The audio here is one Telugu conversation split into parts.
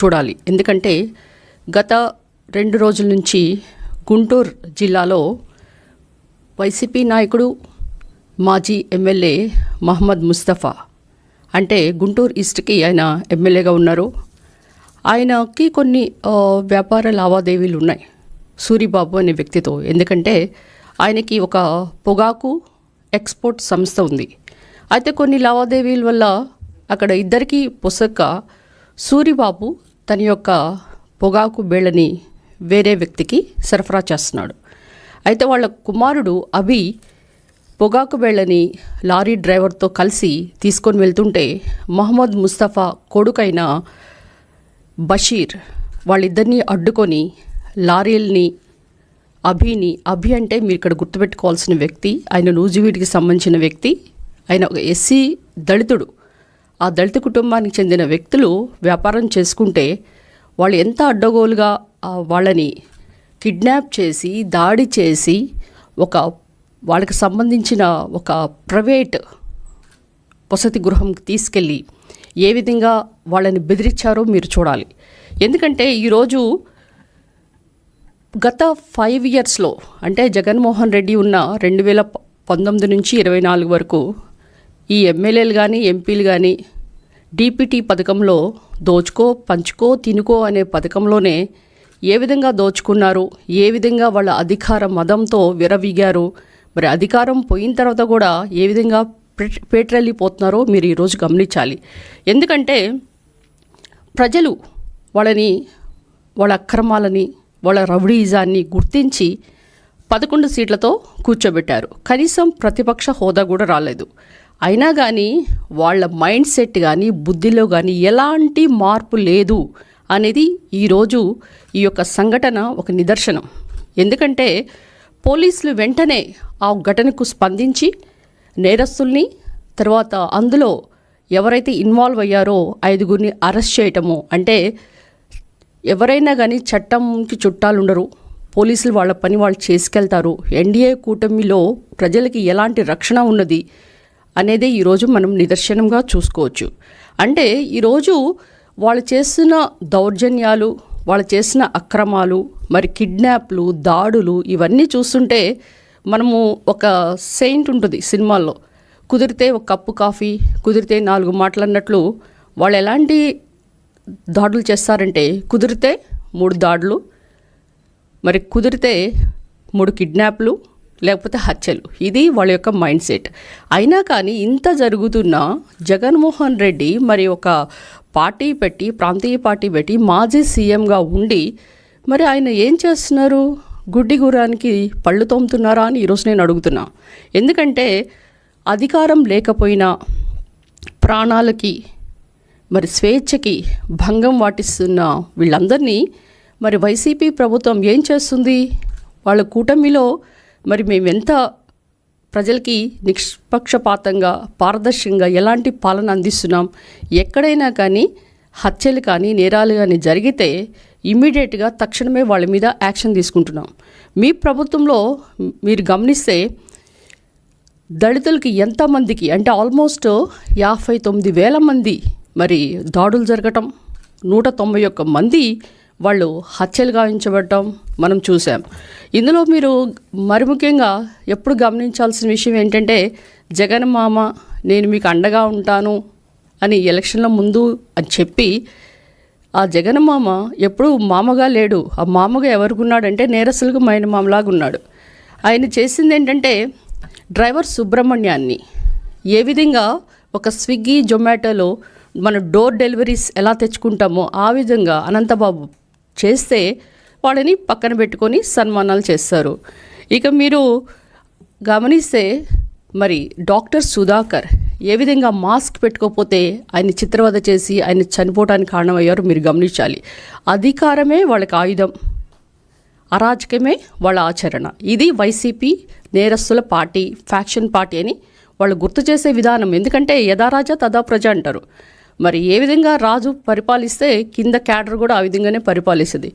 చూడాలి. ఎందుకంటే గత 2 రోజుల నుంచి గుంటూరు జిల్లాలో వైసీపీ నాయకుడు మాజీ ఎమ్మెల్యే మహమ్మద్ ముస్తఫా, అంటే గుంటూరు ఈస్ట్కి ఆయన ఎమ్మెల్యేగా ఉన్నారు. ఆయనకి కొన్ని వ్యాపార లావాదేవీలు ఉన్నాయి సూరిబాబు అనే వ్యక్తితో. ఎందుకంటే ఆయనకి ఒక పొగాకు ఎక్స్పోర్ట్ సంస్థ ఉంది. అయితే కొన్ని లావాదేవీల వల్ల అక్కడ ఇద్దరికి పొసక్క సూరిబాబు తన యొక్క పొగాకు బేళ్ళని వేరే వ్యక్తికి సరఫరా చేస్తున్నాడు. అయితే వాళ్ళ కుమారుడు అభి పొగాకు బేళ్ళని లారీ డ్రైవర్తో కలిసి తీసుకొని వెళ్తుంటే మహమ్మద్ ముస్తఫా కొడుకైన బషీర్ వాళ్ళిద్దరినీ అడ్డుకొని లారీల్ని అభి అంటే మీరు ఇక్కడ గుర్తుపెట్టుకోవాల్సిన వ్యక్తి, ఆయన నూజివీడికి సంబంధించిన వ్యక్తి. ఆయన ఒక ఎస్సీ దళితుడు. ఆ దళిత కుటుంబానికి చెందిన వ్యక్తులు వ్యాపారం చేసుకుంటే వాళ్ళు ఎంత అడ్డగోలుగా వాళ్ళని కిడ్నాప్ చేసి దాడి చేసి వాళ్ళకి సంబంధించిన ఒక ప్రైవేట్ వసతి గృహంకి తీసుకెళ్ళి ఏ విధంగా వాళ్ళని బెదిరించారో మీరు చూడాలి. ఎందుకంటే ఈరోజు గత 5 ఇయర్స్లో, అంటే జగన్మోహన్ రెడ్డి ఉన్న 2019 నుంచి 24 వరకు ఈ ఎమ్మెల్యేలు కానీ ఎంపీలు కానీ డీపీటీ పథకంలో దోచుకో పంచుకో తినుకో అనే పథకంలోనే ఏ విధంగా దోచుకున్నారు, ఏ విధంగా వాళ్ళ అధికార మదంతో విరవీగారు, మరి అధికారం పోయిన తర్వాత కూడా ఏ విధంగా పేట్రెళ్ళిపోతున్నారో మీరు ఈరోజు గమనించాలి. ఎందుకంటే ప్రజలు వాళ్ళ అక్రమాలని, వాళ్ళ రౌడీజాన్ని గుర్తించి 11 సీట్లతో కూర్చోబెట్టారు. కనీసం ప్రతిపక్ష హోదా కూడా రాలేదు. అయినా కానీ వాళ్ళ మైండ్ సెట్ కానీ బుద్ధిలో కానీ ఎలాంటి మార్పు లేదు అనేది ఈరోజు ఈ యొక్క సంఘటన ఒక నిదర్శనం. ఎందుకంటే పోలీసులు వెంటనే ఆ ఘటనకు స్పందించి నేరస్తుల్ని, తర్వాత అందులో ఎవరైతే ఇన్వాల్వ్ అయ్యారో 5గురిని అరెస్ట్ చేయటము. అంటే ఎవరైనా కానీ చట్టంకి చుట్టాలుండరు, పోలీసులు వాళ్ళ పని వాళ్ళు చేసుకెళ్తారు. ఎన్డీఏ కూటమిలో ప్రజలకి ఎలాంటి రక్షణ ఉన్నది అనేది ఈరోజు మనం నిదర్శనంగా చూసుకోవచ్చు. అంటే ఈరోజు వాళ్ళు చేసిన దౌర్జన్యాలు, వాళ్ళు చేసిన అక్రమాలు, మరి కిడ్నాప్లు, దాడులు ఇవన్నీ చూస్తుంటే మనము ఒక సెయింట్ ఉంటుంది సినిమాల్లో, కుదిరితే ఒక కప్పు కాఫీ, కుదిరితే 4 మాటలు అన్నట్లు వాళ్ళు ఎలాంటి దాడులు చేస్తారంటే కుదిరితే 3 దాడులు, మరి కుదిరితే 3 కిడ్నాప్లు, లేకపోతే హత్యలు. ఇది వాళ్ళ యొక్క మైండ్ సెట్. అయినా కానీ ఇంత జరుగుతున్న జగన్మోహన్ రెడ్డి మరి ఒక పార్టీ పెట్టి, ప్రాంతీయ పార్టీ పెట్టి మాజీ సీఎంగా ఉండి మరి ఆయన ఏం చేస్తున్నారు? గుడ్డి గుర్రానికి పళ్ళు తోముతున్నారా అని ఈరోజు నేను అడుగుతున్నా. ఎందుకంటే అధికారం లేకపోయినా ప్రాణాలకి మరి స్వేచ్ఛకి భంగం వాటిస్తున్న వీళ్ళందరినీ మరి వైసీపీ ప్రభుత్వం ఏం చేస్తుంది? వాళ్ళ కూటమిలో మరి మేము ఎంత ప్రజలకి నిష్పక్షపాతంగా, పారదర్శకంగా ఎలాంటి పాలన అందిస్తున్నాం? ఎక్కడైనా కానీ హత్యలు కానీ నేరాలు కానీ జరిగితే ఇమ్మీడియట్గా తక్షణమే వాళ్ళ మీద యాక్షన్ తీసుకుంటున్నాం. మీ ప్రభుత్వంలో మీరు గమనిస్తే దళితులకి ఎంతమందికి అంటే ఆల్మోస్ట్ 59,000 మంది మరి దాడులు జరగటం, 191 మంది వాళ్ళు హత్యలు గావించబడటం మనం చూసాం. ఇందులో మీరు మరి ముఖ్యంగా ఎప్పుడు గమనించాల్సిన విషయం ఏంటంటే జగన్ మామ నేను మీకు అండగా ఉంటాను అని ఎలక్షన్ల ముందు అని చెప్పి ఆ జగన్ మామ ఎప్పుడు మామగా లేడు. ఆ మామగా ఎవరికి ఉన్నాడంటే నేరస్తులకు మైన మామలాగా ఉన్నాడు. ఆయన చేసింది ఏంటంటే డ్రైవర్ సుబ్రహ్మణ్యాన్ని ఏ విధంగా ఒక స్విగ్గీ జొమాటోలో మన డోర్ డెలివరీస్ ఎలా తెచ్చుకుంటామో ఆ విధంగా అనంతబాబు చేస్తే వాళ్ళని పక్కన పెట్టుకొని సన్మానాలు చేస్తారు. ఇక మీరు గమనిస్తే మరి డాక్టర్ సుధాకర్ ఏ విధంగా మాస్క్ పెట్టుకోకపోతే ఆయన చిత్రవద చేసి ఆయన చనిపోవడానికి కారణమయ్యారో మీరు గమనించాలి. అధికారమే వాళ్ళకి ఆయుధం, అరాచకమే వాళ్ళ ఆచరణ. ఇది వైసీపీ నేరస్తుల పార్టీ, ఫ్యాక్షన్ పార్టీ అని వాళ్ళు గుర్తు చేసే విధానం. ఎందుకంటే యథా రాజా తదా ప్రజ అంటారు. మరి ఏ విధంగా రాజు పరిపాలిస్తే కింద క్యాడర్ కూడా ఆ విధంగానే పరిపాలిస్తుంది.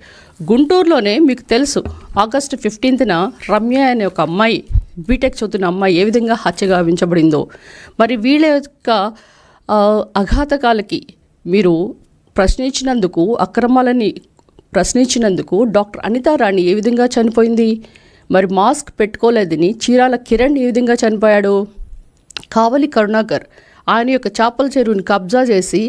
గుంటూరులోనే మీకు తెలుసు ఆగస్టు 15న రమ్య అనే ఒక అమ్మాయి, బీటెక్ చదువుతున్న అమ్మాయి ఏ విధంగా హత్య గావించబడిందో. మరి వీళ్ళ యొక్క అఘాతకాలకి మీరు ప్రశ్నించినందుకు డాక్టర్ అనితారాణి ఏ విధంగా చనిపోయింది? మరి మాస్క్ పెట్టుకోలేదని చీరాల కిరణ్ ఏ విధంగా చనిపోయాడు? కావలి కరుణాకర్ ఆయన యొక్క చేపల చెరువుని కబ్జా చేసి